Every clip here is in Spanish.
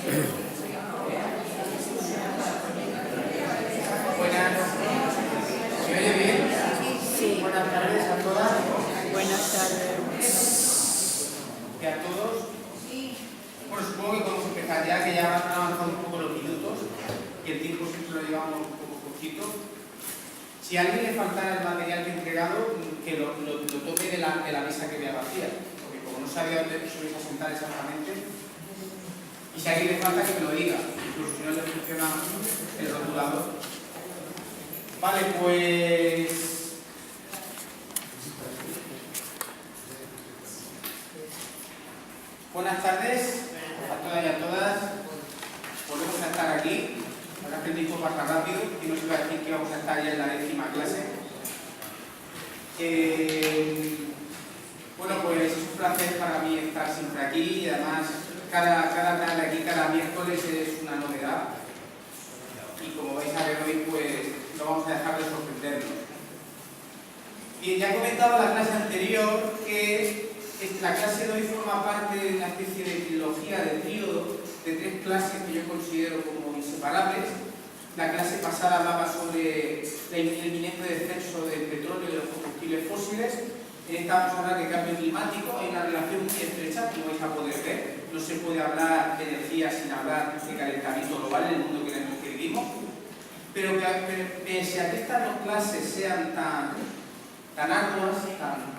Buenas. ¿Se oye bien? Sí. Buenas tardes a todas. Buenas tardes. Y a todos. Bueno, supongo que podemos empezar ya, que ya han avanzado un poco los minutos y el tiempo siempre lo llevamos un poco poquito. Si a alguien le faltara el material que he entregado, que lo tome de la mesa que vea vacía, porque como no sabía dónde os vais a sentar exactamente, y si a alguien le falta que me lo diga, incluso si no le funciona el rotulador. Vale, pues... Buenas tardes a todas y a todas. Volvemos a estar aquí. Ahora que el tiempo pasa rápido y no se va a decir que vamos a estar ya en la 10ª clase. Bueno, pues es un placer para mí estar siempre aquí y además cada tarde aquí, cada miércoles es una novedad. Y como vais a ver hoy, pues no vamos a dejar de sorprendernos. Bien, ya he comentado en la clase anterior que la clase de hoy forma parte de una especie de trilogía de tríodo de 3 clases que yo considero como inseparables. La clase pasada hablaba sobre el inminente descenso del petróleo y de los combustibles fósiles. En esta vamos a hablar de cambio climático. Hay una relación muy estrecha, como vais a poder ver. No se puede hablar de energía sin hablar de calentamiento global en el mundo en el que vivimos. Pero pese a que estas 2 clases sean tan arduas,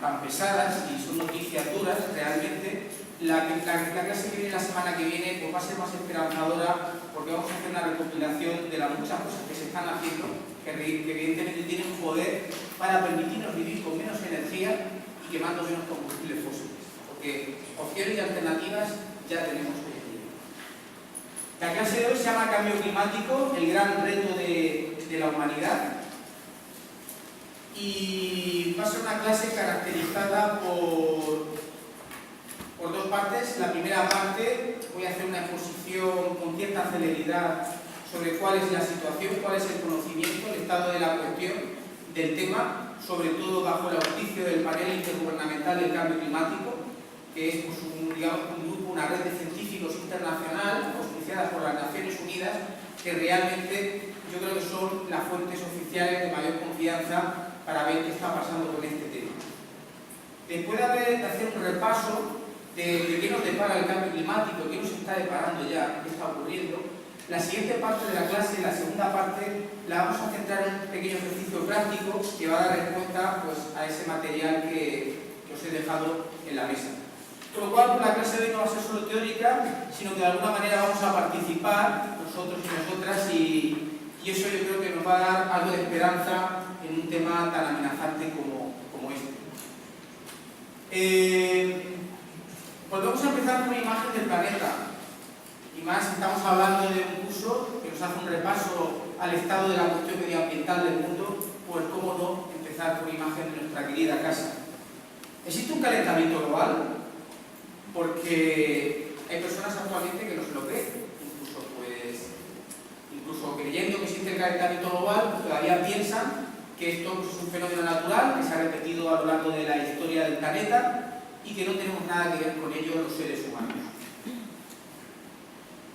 tan pesadas y son noticias duras realmente, la clase que viene la semana que viene pues va a ser más esperanzadora, porque vamos a hacer una recopilación de las muchas cosas que se están haciendo que evidentemente tienen poder para permitirnos vivir con menos energía y quemando menos combustibles fósiles, porque opciones y alternativas ya tenemos hoy en día. La clase de hoy se llama Cambio Climático, el gran reto de la humanidad. Y va a ser una clase caracterizada por 2 partes. La primera parte voy a hacer una exposición con cierta celeridad sobre cuál es la situación, cuál es el conocimiento, el estado de la cuestión del tema, sobre todo bajo el auspicio del panel intergubernamental del cambio climático, que es pues, un grupo, una red de científicos internacional auspiciada por las Naciones Unidas, que realmente yo creo que son las fuentes oficiales de mayor confianza para ver qué está pasando con este tema. Después de hacer un repaso de qué nos depara el cambio climático, qué nos está deparando ya, qué está ocurriendo, la siguiente parte de la clase, la segunda parte, la vamos a centrar en un pequeño ejercicio práctico que va a dar respuesta pues, a ese material que os he dejado en la mesa. Con lo cual, la clase de hoy no va a ser solo teórica, sino que de alguna manera vamos a participar nosotros y nosotras y eso yo creo que nos va a dar algo de esperanza en un tema tan amenazante como este. Pues vamos a empezar con una imagen del planeta. Y más, estamos hablando de un curso que nos hace un repaso al estado de la cuestión medioambiental del mundo, pues cómo no empezar con una imagen de nuestra querida casa. ¿Existe un calentamiento global? Porque hay personas actualmente que no se lo creen. Incluso creyendo que existe el calentamiento global, todavía piensan que esto es un fenómeno natural que se ha repetido a lo largo de la historia del planeta y que no tenemos nada que ver con ello los seres humanos.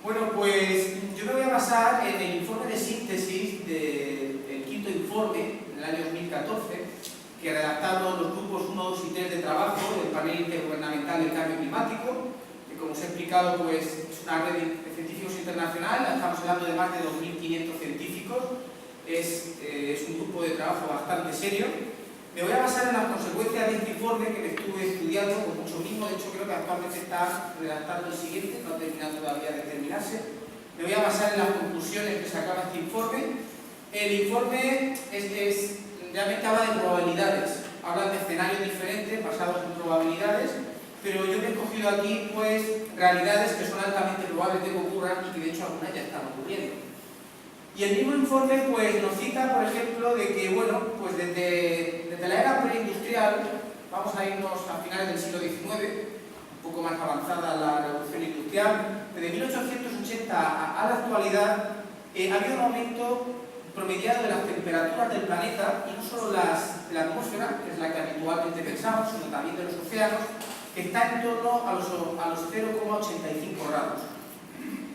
Bueno, pues yo me voy a basar en el informe de síntesis del 5º informe del año 2014 que redactaron los grupos 1, 2 y 3 de trabajo del panel intergubernamental del cambio climático, que como os he explicado pues, es una red de científicos internacional. Estamos hablando de más de 2.500 científicos. Es un grupo de trabajo bastante serio. Me voy a basar en las consecuencias de este informe que me estuve estudiando con mucho mimo. De hecho, creo que actualmente está redactando el siguiente, no ha terminado todavía de terminarse. Me voy a basar en las conclusiones que sacaba este informe. El informe realmente habla de probabilidades, habla de escenarios diferentes basados en probabilidades, pero yo me he escogido aquí pues realidades que son altamente probables de que ocurran y que de hecho algunas ya están ocurriendo. Y el mismo informe pues, nos cita, por ejemplo, de que bueno, pues desde la era preindustrial, vamos a irnos a finales del siglo XIX, un poco más avanzada la revolución industrial, desde 1880 a la actualidad ha habido un aumento promediado de las temperaturas del planeta, y no solo de la atmósfera, que es la que habitualmente pensamos, sino también de los océanos, que está en torno a los 0,85 grados.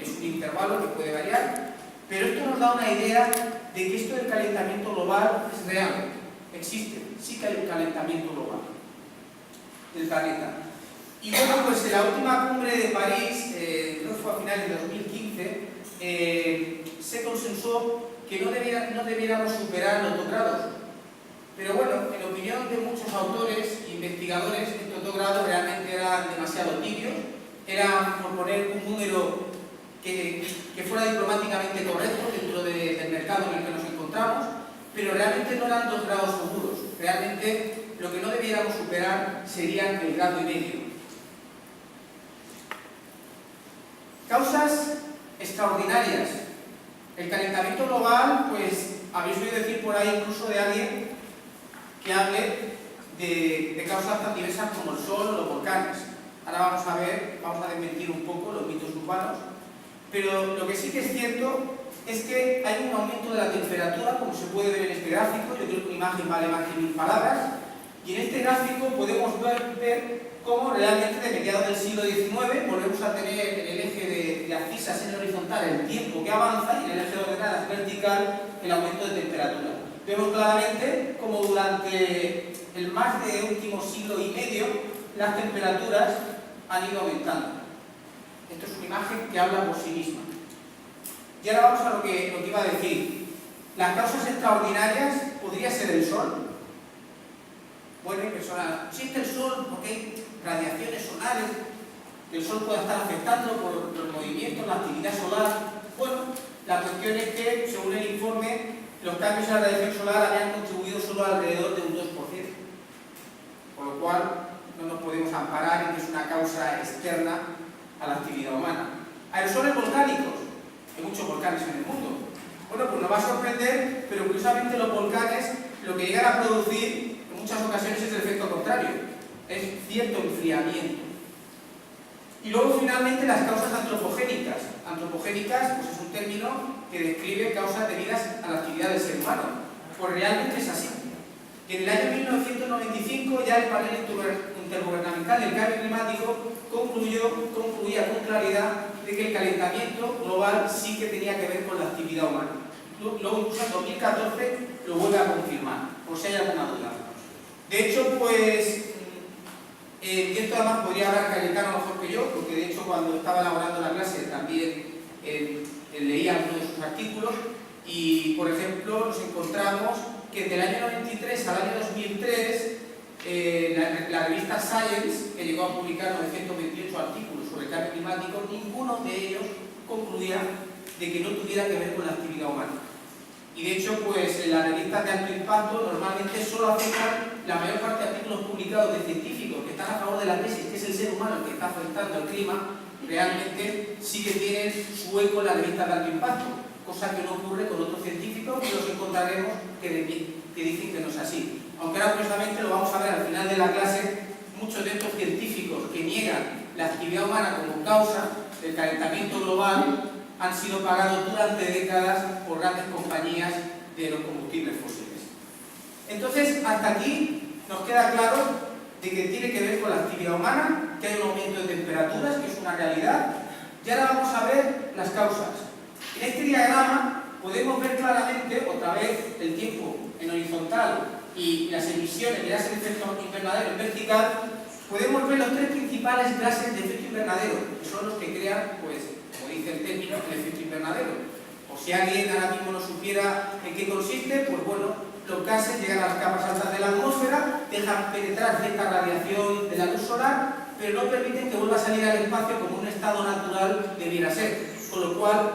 es un intervalo que puede variar, pero esto nos da una idea de que esto del calentamiento global es real, existe, sí que hay un calentamiento global del planeta. Y bueno, pues en la última cumbre de París, creo que fue a finales de 2015, se consensó que no debiéramos superar los 2 grados. Pero bueno, en opinión de muchos autores e investigadores, estos 2 grados realmente eran demasiado tibios, era por poner un número que fuera diplomáticamente correcto dentro del mercado en el que nos encontramos, pero realmente no eran 2 grados seguros. Realmente lo que no debiéramos superar serían el 1,5 grados. Causas extraordinarias. El calentamiento global, pues habéis oído decir por ahí incluso de alguien que hable de causas tan diversas como el sol o los volcanes. Ahora vamos a desmentir un poco los mitos urbanos, pero lo que sí que es cierto es que hay un aumento de la temperatura, como se puede ver en este gráfico. Yo creo que una imagen vale más que 1000 palabras, y en este gráfico podemos ver cómo realmente de mediados del siglo XIX volvemos a tener en el eje de abscisas en el horizontal el tiempo que avanza y en el eje de ordenadas vertical el aumento de temperatura. Vemos claramente cómo durante el más de último siglo y medio las temperaturas han ido aumentando. Esto es una imagen que habla por sí misma. Y ahora vamos a lo que iba a decir. Las causas extraordinarias podría ser el sol. Bueno, hay personas, existe el sol porque hay radiaciones solares, que el sol pueda estar afectando por los movimientos, la actividad solar. Bueno, la cuestión es que, según el informe, los cambios en la radiación solar habían contribuido solo alrededor de un 2%. Con lo cual, no nos podemos amparar en que es una causa externa a la actividad humana. Aerosoles volcánicos. Hay muchos volcanes en el mundo. Bueno, pues nos va a sorprender, pero curiosamente los volcanes lo que llegan a producir en muchas ocasiones es el efecto contrario. Es cierto enfriamiento. Y luego finalmente las causas antropogénicas. Antropogénicas pues es un término que describe causas debidas a la actividad del ser humano. Pues realmente es así. En el año 1995 ya el panel intergubernamental del cambio climático concluía con claridad de que el calentamiento global sí que tenía que ver con la actividad humana. Luego incluso en 2014 lo vuelve a confirmar, por si hay alguna duda. De hecho, pues, y esto además podría hablar Cayetano mejor que yo, porque de hecho cuando estaba elaborando la clase también leía algunos de sus artículos, y por ejemplo nos encontramos que desde el año 93 al año 2003 la revista Science, que llegó a publicar 928 artículos sobre el cambio climático, ninguno de ellos concluía de que no tuviera que ver con la actividad humana. Y de hecho, pues en las revistas de alto impacto normalmente solo aceptan la mayor parte de artículos publicados de científicos que están a favor de la tesis, que es el ser humano el que está afectando al clima. Realmente sí que tienen su eco en las revistas de alto impacto, cosa que no ocurre con otros científicos que los encontraremos que dicen que no es así. Aunque ahora precisamente lo vamos a ver al final de la clase, muchos de estos científicos que niegan la actividad humana como causa del calentamiento global han sido pagados durante décadas por grandes compañías de los combustibles fósiles. Entonces, hasta aquí nos queda claro de que tiene que ver con la actividad humana, que hay un aumento de temperaturas, que es una realidad, y ahora vamos a ver las causas. En este diagrama podemos ver claramente, otra vez, el tiempo en horizontal y las emisiones de gases de efecto invernadero en vertical. Podemos ver los 3 principales gases de efecto invernadero, que son los que crean, pues, como dice el término, el efecto invernadero. O si alguien ahora mismo no supiera en qué consiste, pues bueno, los gases llegan a las capas altas de la atmósfera, dejan penetrar cierta radiación de la luz solar, pero no permiten que vuelva a salir al espacio como un estado natural debiera ser. Con lo cual,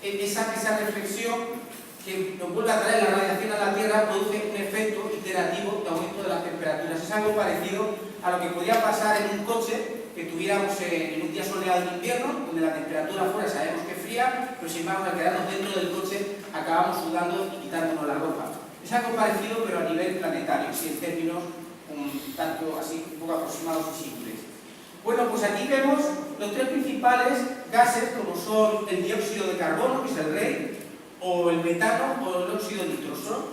esa reflexión que nos vuelve a traer la radiación a la Tierra produce un efecto iterativo de aumento de las temperaturas. Es algo parecido a lo que podría pasar en un coche que tuviéramos en un día soleado de invierno, donde la temperatura afuera sabemos que es fría, pero sin embargo al quedarnos dentro del coche acabamos sudando y quitándonos la ropa. Es algo parecido pero a nivel planetario, en términos un tanto así, un poco aproximados y simples. Bueno, pues aquí vemos los 3 principales gases, como son el dióxido de carbono, que es el rey, o el metano o el óxido nitroso.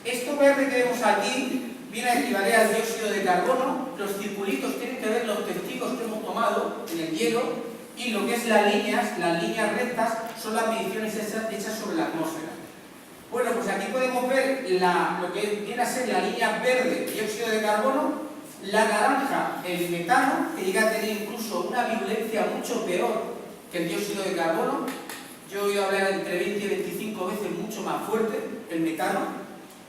Esto verde que vemos aquí viene a equivaler al dióxido de carbono. Los circulitos tienen que ver los testigos que hemos tomado en el hielo, y lo que es las líneas rectas, son las mediciones hechas sobre la atmósfera. Bueno, pues aquí podemos ver lo que viene a ser la línea verde, dióxido de carbono, la naranja, el metano, que llega a tener incluso una virulencia mucho peor que el dióxido de carbono. Yo he oído hablar entre 20 y 25 veces mucho más fuerte el metano.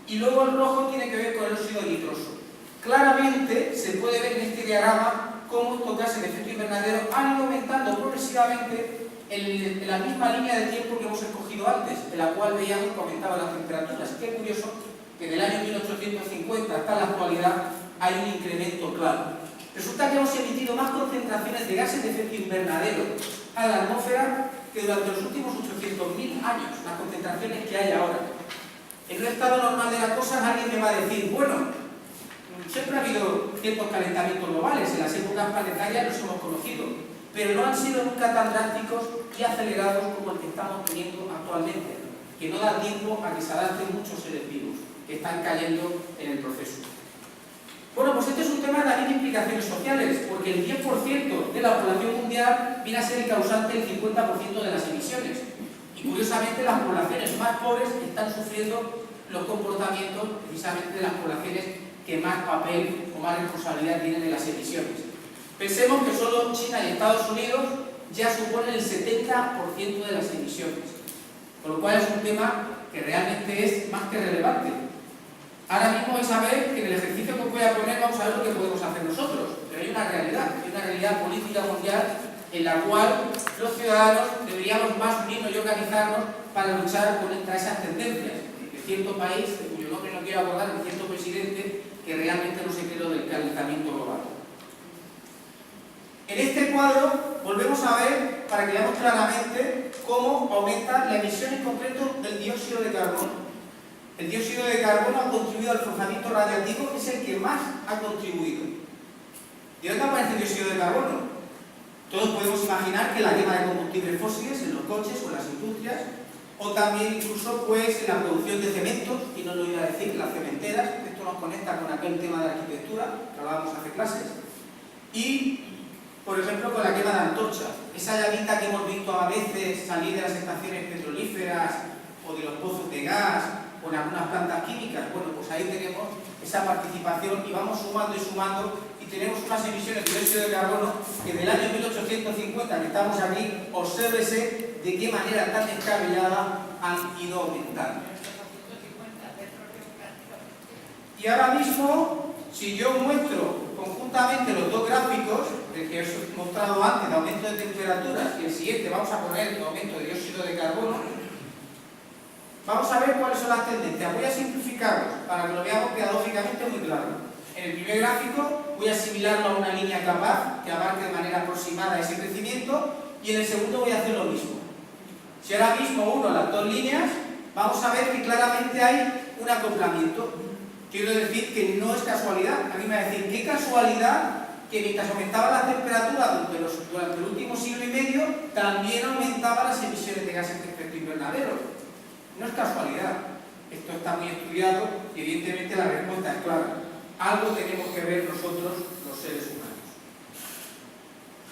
Y luego el rojo tiene que ver con el óxido nitroso. Claramente se puede ver en este diagrama cómo estos gases de efecto invernadero han ido aumentando progresivamente en la misma línea de tiempo que hemos escogido antes, en la cual veíamos que aumentaban las temperaturas. Qué curioso que del año 1850 hasta la actualidad hay un incremento claro. Resulta que hemos emitido más concentraciones de gases de efecto invernadero a la atmósfera que durante los últimos 800.000 años, las concentraciones que hay ahora. En un estado normal de las cosas alguien me va a decir, bueno, siempre ha habido ciertos calentamientos globales, en las épocas planetarias los hemos conocido, pero no han sido nunca tan drásticos y acelerados como el que estamos teniendo actualmente, que no da tiempo a que se adapten muchos seres vivos que están cayendo en el proceso. Bueno, pues este es un tema también de implicaciones sociales, porque el 10% de la población mundial viene a ser el causante del 50% de las emisiones. Y curiosamente las poblaciones más pobres están sufriendo los comportamientos precisamente de las poblaciones que más papel o más responsabilidad tienen en las emisiones. Pensemos que solo China y Estados Unidos ya suponen el 70% de las emisiones, con lo cual es un tema que realmente es más que relevante. Ahora mismo vais a ver que en el ejercicio que os voy a poner vamos a ver lo que podemos hacer nosotros, pero hay una realidad política mundial en la cual los ciudadanos deberíamos más unirnos y organizarnos para luchar contra esas tendencias de cierto país, de cuyo nombre no quiero abordar, de cierto presidente que realmente no se cree del calentamiento global. En este cuadro volvemos a ver, para que veamos claramente, cómo aumenta la emisión en concreto del dióxido de carbono. El dióxido de carbono ha contribuido al forzamiento radiactivo, que es el que más ha contribuido. ¿De dónde aparece el dióxido de carbono? Todos podemos imaginar que la quema de combustibles fósiles en los coches o en las industrias, o también incluso pues en la producción de cementos, y no lo iba a decir, las cementeras. Esto nos conecta con aquel tema de la arquitectura que hablábamos hace clases. Y, por ejemplo, con la quema de antorchas. Esa llamita que hemos visto a veces salir de las estaciones petrolíferas o de los pozos de gas o en algunas plantas químicas. Bueno, pues ahí tenemos esa participación y vamos sumando y sumando y tenemos unas emisiones de dióxido de carbono que del año 1850, que estamos aquí, obsérvese de qué manera tan descabellada han ido aumentando. Y ahora mismo, si yo muestro conjuntamente los dos gráficos, el que os he mostrado antes de aumento de temperaturas y el siguiente vamos a poner el aumento de dióxido de carbono, vamos a ver cuáles son las tendencias. Voy a simplificarlos para que lo veamos pedagógicamente muy claro. En el primer gráfico voy a asimilarlo a una línea capaz que abarque de manera aproximada ese crecimiento y en el segundo voy a hacer lo mismo. Si ahora mismo uno las dos líneas, vamos a ver que claramente hay un acoplamiento. Quiero decir que no es casualidad. A mí me va a decir, qué casualidad que mientras aumentaba la temperatura durante el último siglo y medio, también aumentaban las emisiones de gases de efecto invernadero. No es casualidad. Esto está muy estudiado y evidentemente la respuesta es clara. Algo tenemos que ver nosotros, los seres humanos.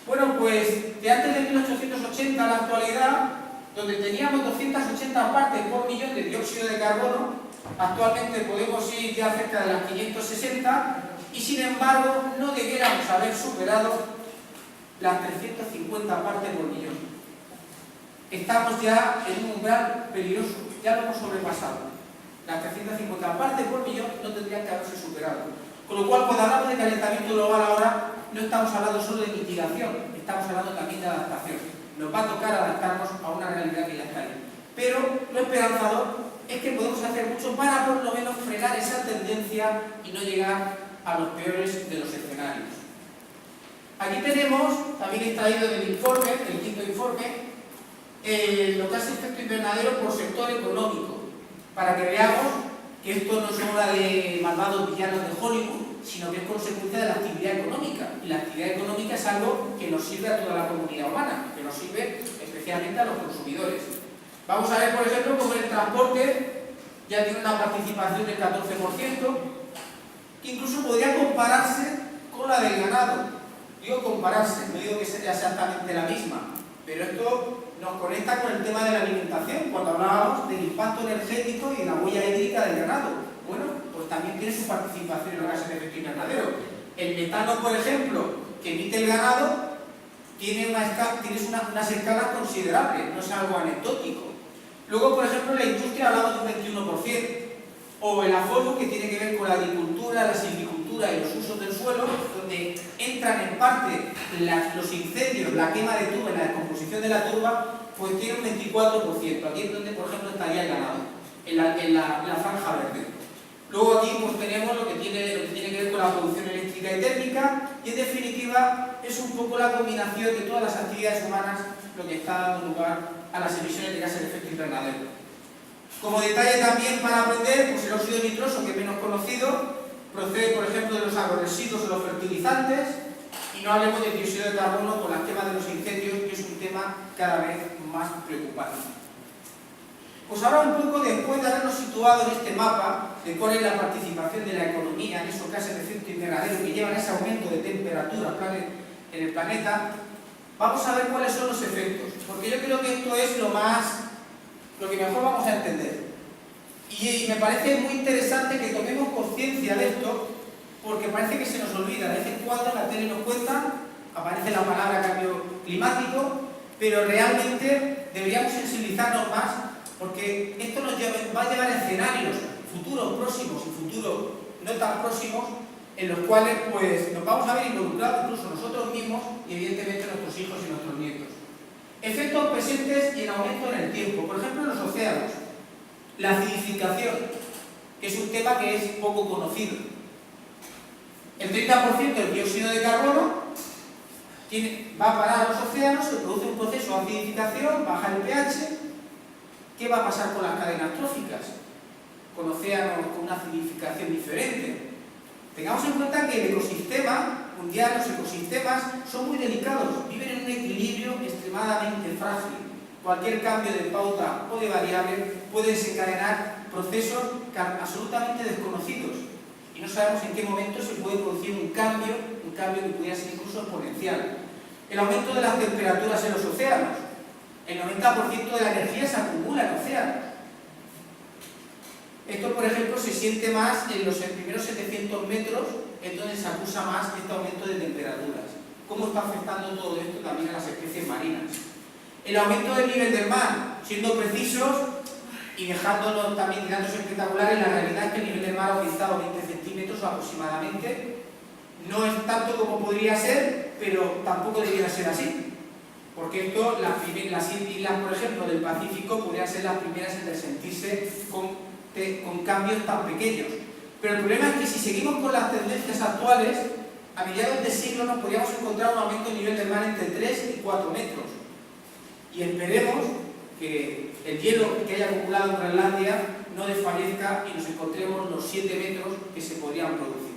Bueno, pues de antes de 1880 a la actualidad, donde teníamos 280 partes por millón de dióxido de carbono, actualmente podemos ir ya cerca de las 560 y sin embargo no debiéramos haber superado las 350 partes por millón. Estamos ya en un umbral peligroso, ya lo hemos sobrepasado. Las 350 partes por millón no tendrían que haberse superado. Con lo cual, cuando hablamos de calentamiento global ahora, no estamos hablando solo de mitigación, estamos hablando también de adaptación. Nos va a tocar adaptarnos a una realidad que ya está ahí. Pero lo esperanzador es que podemos hacer mucho para por lo menos frenar esa tendencia y no llegar a los peores de los escenarios. Aquí tenemos, también extraído del informe, el quinto informe, los gases de efecto invernadero por sector económico, para que veamos que esto no es obra de malvados villanos de Hollywood, sino que es consecuencia de la actividad económica. Y la actividad económica es algo que nos sirve a toda la comunidad humana, que nos sirve especialmente a los consumidores. Vamos a ver, por ejemplo, cómo el transporte ya tiene una participación del 14%, que incluso podría compararse con la del ganado. Digo compararse, no digo que sea exactamente la misma, pero esto nos conecta con el tema de la alimentación, cuando hablábamos del impacto energético y la huella hídrica del ganado. Bueno, pues también tiene su participación en los gases de efecto invernadero. El metano, por ejemplo, que emite el ganado, tiene unas escalas considerables, no es algo anecdótico. Luego, por ejemplo, en la industria hablamos de un 21%, o el aforo, que tiene que ver con la agricultura, la silvicultura y los usos del suelo, donde entran en parte los incendios, la quema de turba y la descomposición de la turba, pues tiene un 24%. Aquí es donde, por ejemplo, estaría el ganado, en la franja verde. Luego aquí pues tenemos lo que tiene que ver con la producción eléctrica y térmica, y en definitiva es un poco la combinación de todas las actividades humanas lo que está dando lugar a las emisiones de gases de efecto invernadero. Como detalle también para aprender, pues el óxido nitroso, que es menos conocido, procede por ejemplo de los agroresiduos o los fertilizantes, y no hablemos del dióxido de carbono con las quemas de los incendios, que es un tema cada vez más preocupante. Pues ahora un poco, después de habernos situado en este mapa de cuál es la participación de la economía en esos gases de efecto invernadero que llevan a ese aumento de temperatura en el planeta, vamos a ver cuáles son los efectos, porque yo creo que esto es lo que mejor vamos a entender. Y me parece muy interesante que tomemos conciencia de esto, porque parece que se nos olvida. De vez en cuando en la tele nos cuentan, aparece la palabra cambio climático, pero realmente deberíamos sensibilizarnos más, porque esto nos va a llevar a escenarios futuros próximos y futuros no tan próximos, en los cuales pues, nos vamos a ver involucrados incluso nosotros mismos y evidentemente nuestros hijos y nuestros nietos. Efectos presentes y en aumento en el tiempo. Por ejemplo, en los océanos. La acidificación, que es un tema que es poco conocido. El 30% del dióxido de carbono va a parar a los océanos, se produce un proceso de acidificación, baja el pH. ¿Qué va a pasar con las cadenas tróficas? Con océanos con una acidificación diferente. Tengamos en cuenta que el ecosistema mundial, los ecosistemas, son muy delicados, viven en un equilibrio extremadamente frágil. Cualquier cambio de pauta o de variable puede desencadenar procesos absolutamente desconocidos. Y no sabemos en qué momento se puede producir un cambio que pudiera ser incluso exponencial. El aumento de las temperaturas en los océanos. El 90% de la energía se acumula en océanos. Esto, por ejemplo, se siente más en los primeros 700 metros, en donde se acusa más este aumento de temperaturas. ¿Cómo está afectando todo esto también a las especies marinas? El aumento del nivel del mar, siendo precisos y dejándonos también datos espectaculares, la realidad es que el nivel del mar ha aumentado 20 centímetros aproximadamente. No es tanto como podría ser, pero tampoco debería ser así. Porque esto, las islas, por ejemplo, del Pacífico podrían ser las primeras en resentirse con cambios tan pequeños. Pero el problema es que si seguimos con las tendencias actuales, a mediados de siglo nos podríamos encontrar un aumento del nivel del mar entre 3 y 4 metros. Y esperemos que el hielo que haya acumulado en Groenlandia no desfallezca y nos encontremos los 7 metros que se podrían producir.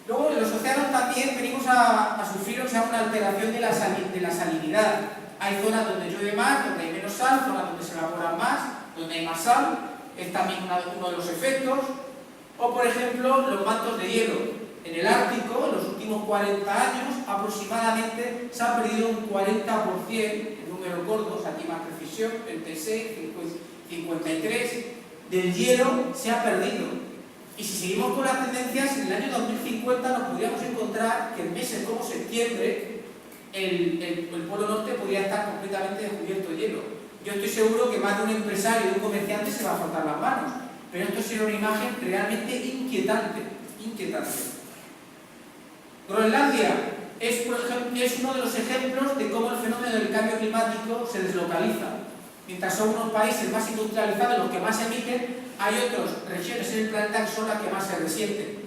Luego, en los océanos también venimos a sufrir una alteración de la salinidad. Hay zonas donde llueve más, donde hay menos sal, zonas donde se evapora más, donde hay más sal, es también uno de los efectos. O, por ejemplo, los mantos de hielo. En el Ártico, en los últimos 40 años, aproximadamente se ha perdido un 40%, en números gordos, aquí más precisión, 36, 53, del hielo se ha perdido. Y si seguimos con las tendencias, en el año 2050 nos podríamos encontrar que en meses como septiembre el Polo Norte podría estar completamente descubierto de hielo. Yo estoy seguro que más de un empresario y un comerciante se va a frotar las manos, pero esto sería una imagen realmente inquietante. Groenlandia es uno de los ejemplos de cómo el fenómeno del cambio climático se deslocaliza. Mientras son unos países más industrializados los que más emiten, hay otras regiones en el planeta que son las que más se resienten.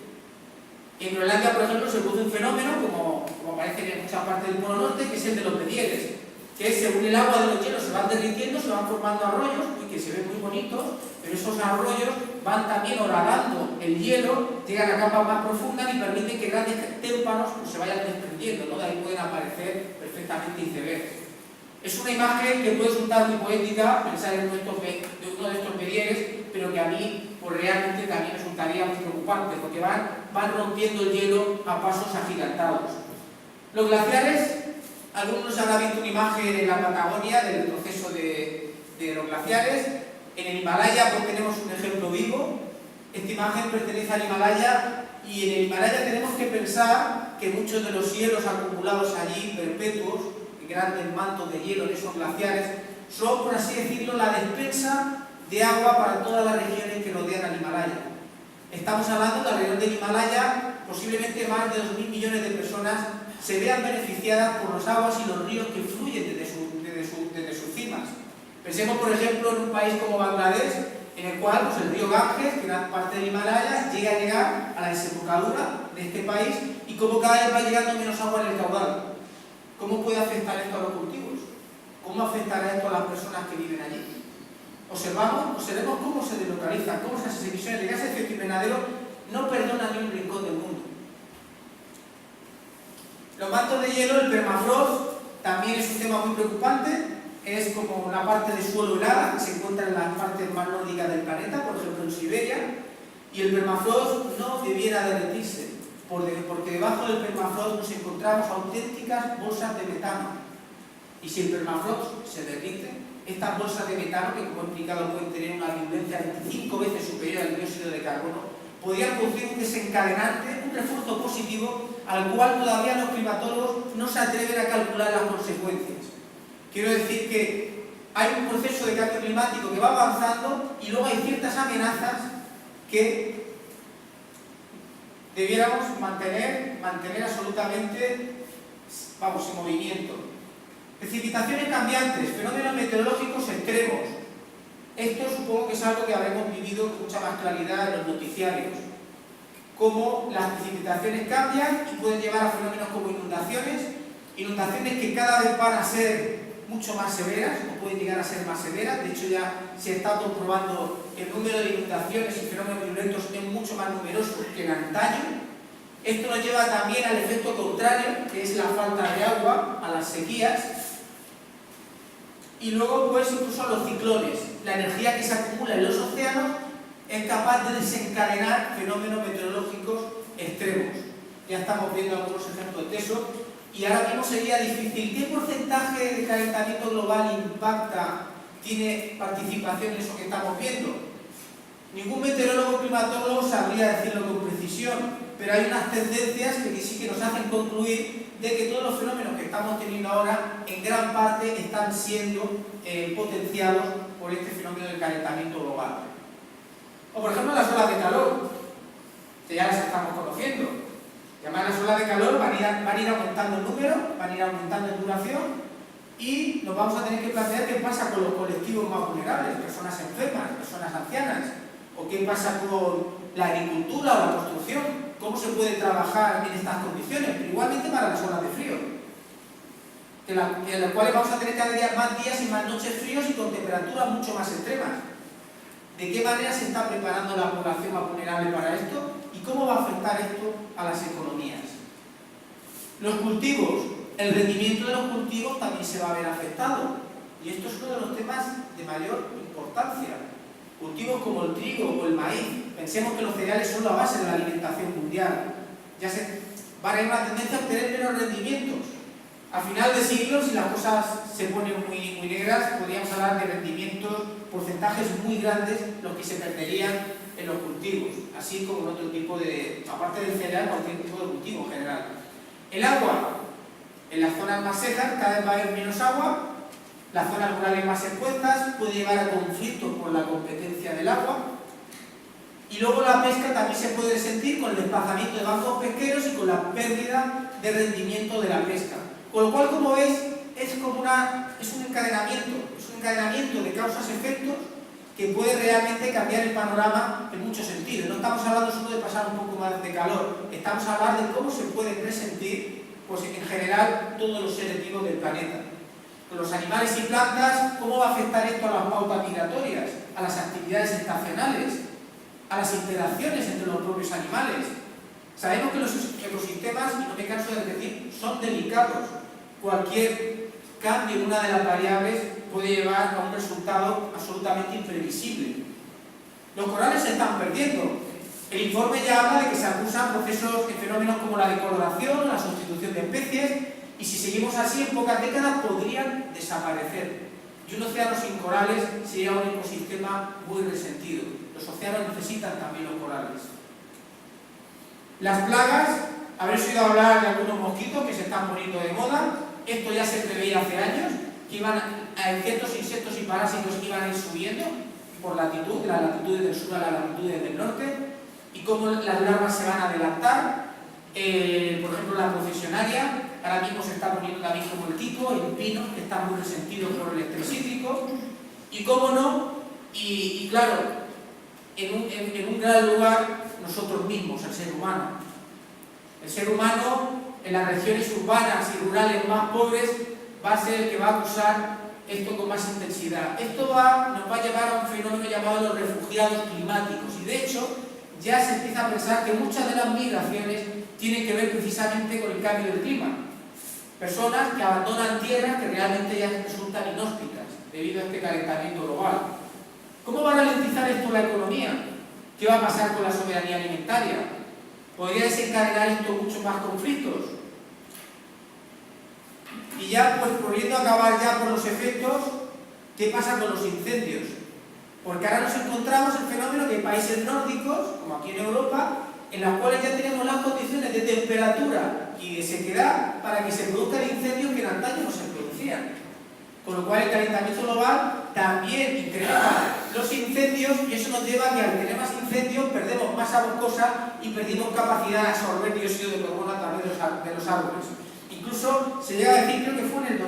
En Groenlandia, por ejemplo, se produce un fenómeno, como aparece en muchas partes del Polo Norte, que es el de los pedieles, que es según el agua de los hielos se van derritiendo, se van formando arroyos, que se ven muy bonitos, pero esos arroyos van también horadando el hielo, llegan a capas más profundas y permiten que grandes témpanos pues, se vayan desprendiendo, ¿no? De ahí pueden aparecer perfectamente icebergs. Es una imagen que puede resultar muy poética, pensar en uno de estos pedieles, pero que a mí pues, realmente también resultaría muy preocupante, porque van van rompiendo el hielo a pasos agigantados. Los glaciares, algunos habrán visto una imagen en la Patagonia del proceso de los glaciares. En el Himalaya pues tenemos un ejemplo vivo. Esta imagen pertenece al Himalaya y en el Himalaya tenemos que pensar que muchos de los hielos acumulados allí, perpetuos, grandes mantos de hielo en esos glaciares, son, por así decirlo, la despensa de agua para todas las regiones que rodean al Himalaya. Estamos hablando de alrededor del Himalaya, posiblemente más de 2.000 millones de personas se vean beneficiadas por los aguas y los ríos que fluyen desde sus cimas. Pensemos, por ejemplo, en un país como Bangladesh, en el cual pues, el río Ganges, que era parte del Himalaya, llega a llegar a la desembocadura de este país y como cada vez va llegando menos agua en el caudal. ¿Cómo puede afectar esto a los cultivos? ¿Cómo afectará esto a las personas que viven allí? Observemos cómo se deslocalizan, cómo esas emisiones de gases de efecto invernadero no perdonan ni un rincón del mundo. Los mantos de hielo, el permafrost, también es un tema muy preocupante. Es como una parte de suelo helada que se encuentra en las partes más nórdicas del planeta, por ejemplo en Siberia, y el permafrost no debiera derretirse, porque debajo del permafrost nos encontramos auténticas bolsas de metano. Y si el permafrost se derrite, estas bolsas de metano, que como he explicado pueden tener una virulencia 25 veces superior al dióxido de carbono, podrían producir un desencadenante, un refuerzo positivo, al cual todavía los climatólogos no se atreven a calcular las consecuencias. Quiero decir que hay un proceso de cambio climático que va avanzando y luego hay ciertas amenazas que debiéramos mantener absolutamente, en movimiento. Precipitaciones cambiantes, fenómenos meteorológicos extremos. Esto supongo que es algo que habremos vivido con mucha más claridad en los noticiarios. Cómo las precipitaciones cambian y pueden llevar a fenómenos como inundaciones que cada vez van a ser mucho más severas, o pueden llegar a ser más severas. De hecho, ya se está comprobando que el número de inundaciones y fenómenos violentos es mucho más numeroso que en antaño. Esto nos lleva también al efecto contrario, que es la falta de agua, a las sequías. Y luego, pues, incluso a los ciclones. La energía que se acumula en los océanos es capaz de desencadenar fenómenos meteorológicos extremos. Ya estamos viendo algunos ejemplos de eso. Y ahora mismo sería difícil. ¿Qué porcentaje de calentamiento global tiene participación en eso que estamos viendo? Ningún meteorólogo o climatólogo sabría decirlo con precisión, pero hay unas tendencias que sí que nos hacen concluir de que todos los fenómenos que estamos teniendo ahora en gran parte están siendo potenciados por este fenómeno del calentamiento global. O por ejemplo las olas de calor, que ya las estamos conociendo. Y además las olas de calor van a ir aumentando en número, van a ir aumentando en duración y nos vamos a tener que plantear qué pasa con los colectivos más vulnerables, personas enfermas, personas ancianas, o qué pasa con la agricultura o la construcción, cómo se puede trabajar en estas condiciones, pero igualmente para las olas de frío, en las cuales vamos a tener cada día más días y más noches fríos y con temperaturas mucho más extremas. ¿De qué manera se está preparando la población más vulnerable para esto? ¿Y cómo va a afectar esto a las economías? Los cultivos, el rendimiento de los cultivos también se va a ver afectado. Y esto es uno de los temas de mayor importancia. Cultivos como el trigo o el maíz. Pensemos que los cereales son la base de la alimentación mundial. Va a haber una tendencia a obtener menos rendimientos. A final de siglo, si las cosas se ponen muy negras, podríamos hablar de rendimientos, porcentajes muy grandes, los que se perderían en los cultivos, así como en otro tipo de, aparte del cereal, cualquier tipo de cultivo en general. El agua, en las zonas más secas cada vez va a haber menos agua, las zonas rurales más expuestas, puede llevar a conflictos por la competencia del agua, y luego la pesca también se puede sentir con el desplazamiento de bancos pesqueros y con la pérdida de rendimiento de la pesca. Con lo cual, como veis, es un encadenamiento de causas-efectos que puede realmente cambiar el panorama en muchos sentidos. No estamos hablando solo de pasar un poco más de calor, estamos hablando de cómo se pueden resentir, pues en general, todos los seres vivos del planeta. Con los animales y plantas, ¿cómo va a afectar esto a las pautas migratorias, a las actividades estacionales, a las interacciones entre los propios animales? Sabemos que los ecosistemas, y no me canso de repetir, son delicados. Cualquier cambio en una de las variables puede llevar a un resultado absolutamente imprevisible. Los corales se están perdiendo. El informe ya habla de que se acusan procesos y fenómenos como la decoloración o la sustitución de especies, y si seguimos así, en pocas décadas podrían desaparecer. Y un océano sin corales sería un ecosistema muy resentido. Los océanos necesitan también los corales. Las plagas, habréis oído hablar de algunos mosquitos que se están poniendo de moda. Esto ya se preveía hace años, que ciertos insectos y parásitos iban a ir subiendo por latitud, de las latitudes del sur a las latitudes del norte, y cómo las larvas se van a adelantar. Por ejemplo, la procesionaria ahora mismo se está poniendo también como el tico, el pino, que está muy resentido por el estrés hídrico, y cómo no, y claro, en un gran lugar, nosotros mismos, el ser humano. El ser humano, en las regiones urbanas y rurales más pobres, va a ser el que va a acusar esto con más intensidad. Esto nos va a llevar a un fenómeno llamado los refugiados climáticos, y de hecho ya se empieza a pensar que muchas de las migraciones tienen que ver precisamente con el cambio del clima. Personas que abandonan tierras que realmente ya resultan inhóspitas debido a este calentamiento global. ¿Cómo va a ralentizar esto la economía? ¿Qué va a pasar con la soberanía alimentaria? ¿Podría desencadenar esto muchos más conflictos? Y ya, pues volviendo a acabar ya por los efectos, ¿qué pasa con los incendios? Porque ahora nos encontramos el fenómeno de países nórdicos, como aquí en Europa, en los cuales ya tenemos las condiciones de temperatura y de sequedad para que se produzcan incendios que en antaño no se producían. Con lo cual el calentamiento global también incrementa los incendios, y eso nos lleva a que al tener más incendios perdemos masa boscosa y perdimos capacidad de absorber dióxido de carbono a través de los árboles. Incluso se llega a decir, creo que fue en el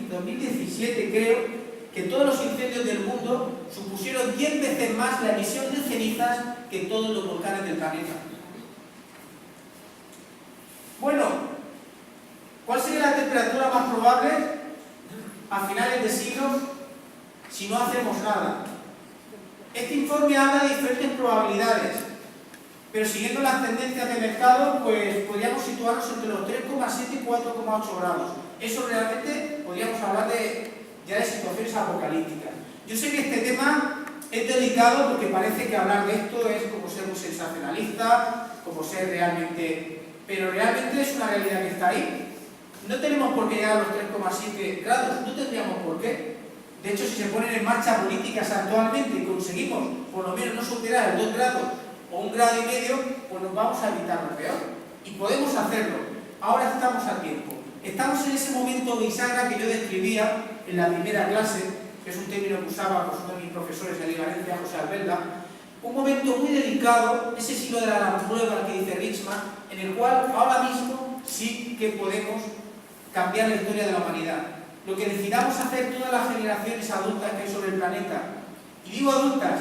2017, creo, que todos los incendios del mundo supusieron 10 veces más la emisión de cenizas que todos los volcanes del planeta. Bueno, ¿cuál sería la temperatura más probable a finales de siglo si no hacemos nada? Este informe habla de diferentes probabilidades, pero siguiendo las tendencias de mercado, pues podríamos situarnos entre los 3,7 y 4,8 grados. Eso realmente podríamos hablar ya de situaciones apocalípticas. Yo sé que este tema es delicado porque parece que hablar de esto es como ser un sensacionalista, como ser realmente... Pero realmente es una realidad que está ahí. No tenemos por qué llegar a los 3,7 grados, no tendríamos por qué. De hecho, si se ponen en marcha políticas actualmente y conseguimos por lo menos no superar el 2 grados o 1,5 grados, pues nos vamos a evitar lo peor. Y podemos hacerlo. Ahora estamos a tiempo. Estamos en ese momento bisagra que yo describía en la primera clase, que es un término que usaba pues, uno de mis profesores de Valencia, José Albelda. Un momento muy delicado, ese siglo de la prueba que dice Richman, en el cual ahora mismo sí que podemos cambiar la historia de la humanidad. Lo que decidamos hacer todas las generaciones adultas que hay sobre el planeta, y digo adultas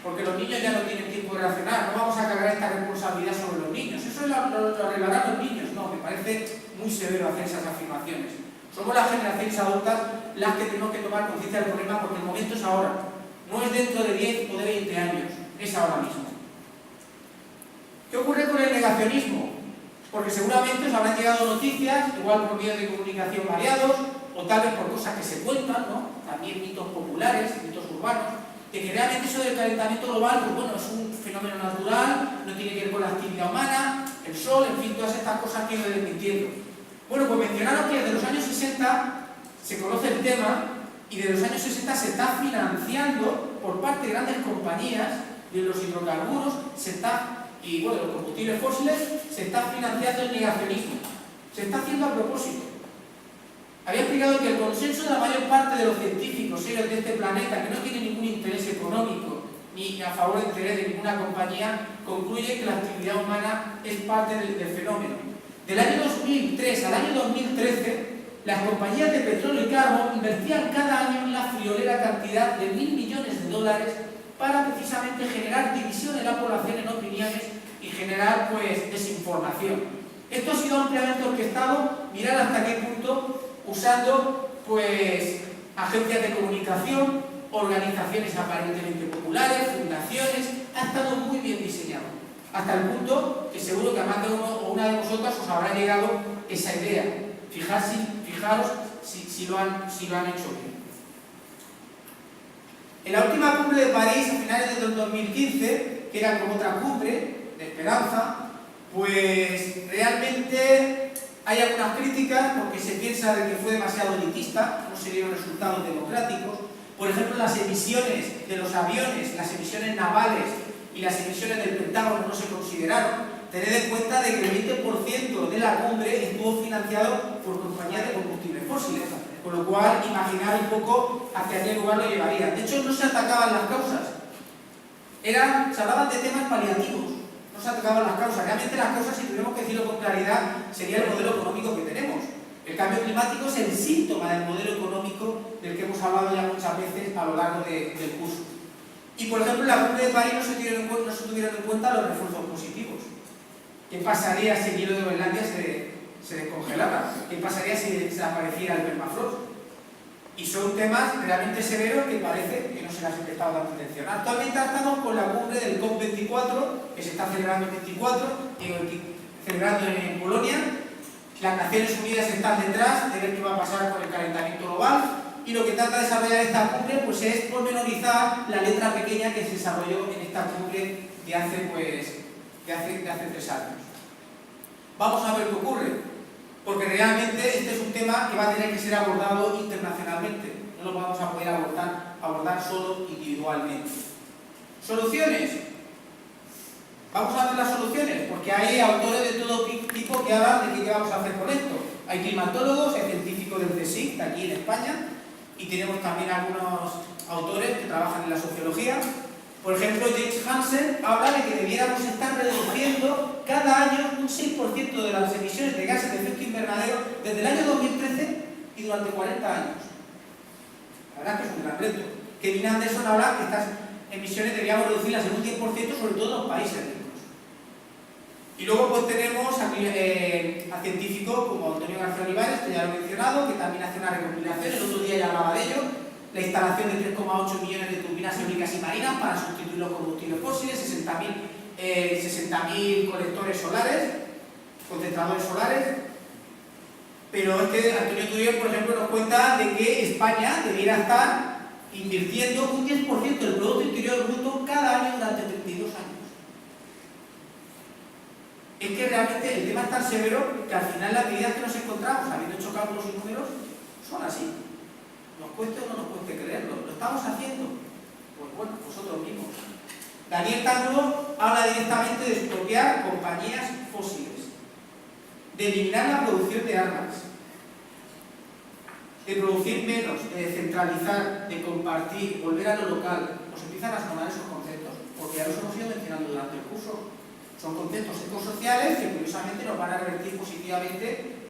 porque los niños ya no tienen tiempo de reaccionar, no vamos a cargar esta responsabilidad sobre los niños, eso lo arreglarán los niños, no, me parece muy severo hacer esas afirmaciones. Somos las generaciones adultas las que tenemos que tomar conciencia del problema, porque el momento es ahora, no es dentro de 10 o de 20 años, es ahora mismo. ¿Qué ocurre con el negacionismo? Porque seguramente os habrán llegado noticias, igual por medios de comunicación variados, o tal vez por cosas que se cuentan, ¿no? También mitos populares, mitos urbanos, de que realmente eso del calentamiento global, pues bueno, es un fenómeno natural, no tiene que ver con la actividad humana, el sol, en fin, todas estas cosas que he ido desmintiendo. Bueno, pues mencionaron que desde los años 60 se conoce el tema, y desde los años 60 se está financiando por parte de grandes compañías de los hidrocarburos, y bueno, de los combustibles fósiles, se está financiando el negacionismo. Se está haciendo a propósito. Había explicado que el consenso de la mayor parte de los científicos serios de este planeta, que no tienen ningún interés económico ni a favor del interés de ninguna compañía, concluye que la actividad humana es parte del fenómeno. Del año 2003 al año 2013, las compañías de petróleo y carbón invertían cada año la friolera cantidad de $1.000 millones para precisamente generar división en la población en opiniones y generar pues desinformación. Esto ha sido ampliamente orquestado, mirad hasta qué punto, usando pues agencias de comunicación, organizaciones aparentemente populares, fundaciones. Ha estado muy bien diseñado, hasta el punto que seguro que a más de uno o una de vosotras os habrá llegado esa idea. Fijaros si lo han hecho bien. En la última cumbre de París, a finales del 2015, que era como otra cumbre, de esperanza, pues realmente hay algunas críticas porque se piensa de que fue demasiado elitista, no se dieron resultados democráticos. Por ejemplo, las emisiones de los aviones, las emisiones navales y las emisiones del Pentágono no se consideraron. Tened en cuenta de que el 20% de la cumbre estuvo financiado por compañías de combustibles fósiles, con lo cual imaginar un poco hacia qué lugar lo llevaría. De hecho, no se atacaban las causas, se hablaban de temas paliativos, no se atacaban las causas. Realmente las causas, si tuviéramos que decirlo con claridad, sería el modelo económico que tenemos. El cambio climático es el síntoma del modelo económico del que hemos hablado ya muchas veces a lo largo del curso. Y por ejemplo, en la cumbre de París no se tuvieron en cuenta los refuerzos positivos. ¿Qué pasaría si el hielo de Groenlandia se descongelara? ¿Qué pasaría si desapareciera el permafrost? Y son temas realmente severos que parece que no se les ha prestado tanta atención. Actualmente estamos con la cumbre del COP24, que se está celebrando en Polonia. Las Naciones Unidas están detrás de ver qué va a pasar con el calentamiento global, y lo que trata de desarrollar esta cumbre pues es pormenorizar la letra pequeña que se desarrolló en esta cumbre de hace 3 años. Vamos a ver qué ocurre, porque realmente este es un tema que va a tener que ser abordado internacionalmente, no lo vamos a poder abordar solo individualmente. ¿Soluciones? Vamos a ver las soluciones, porque hay autores de todo tipo que hablan de qué vamos a hacer con esto. Hay climatólogos, hay científicos del CSIC, aquí en España, y tenemos también algunos autores que trabajan en la sociología. Por ejemplo, James Hansen habla de que debiéramos estar reduciendo cada año un 6% de las emisiones de gases de efecto invernadero desde el año 2013 y durante 40 años. La verdad es que es un gran reto. Kevin Anderson habla que estas emisiones deberíamos reducirlas en un 10%, sobre todo en los países ricos. Y luego pues tenemos a científicos como Antonio García Olivares, que ya lo he mencionado, que también hace una recopilación, el otro día ya hablaba de ello, la instalación de 3,8 millones de turbinas eólicas y marinas para sustituir los combustibles fósiles, 60.000 colectores solares, concentradores solares. Pero es que Antonio Turiel, por ejemplo, nos cuenta de que España debiera estar invirtiendo un 10% del Producto Interior Bruto cada año durante 32 años. Es que realmente el tema es tan severo que al final las medidas que nos encontramos, habiendo hecho cálculos y números, son así. Nos cueste o no nos cueste creerlo. ¿Lo estamos haciendo? Pues bueno, vosotros mismos. Daniel Tanuro habla directamente de expropiar compañías fósiles, de eliminar la producción de armas, de producir menos, de descentralizar, de compartir, volver a lo local. Nos empiezan a sonar esos conceptos, porque ya los hemos ido mencionando durante el curso. Son conceptos ecosociales que curiosamente nos van a revertir positivamente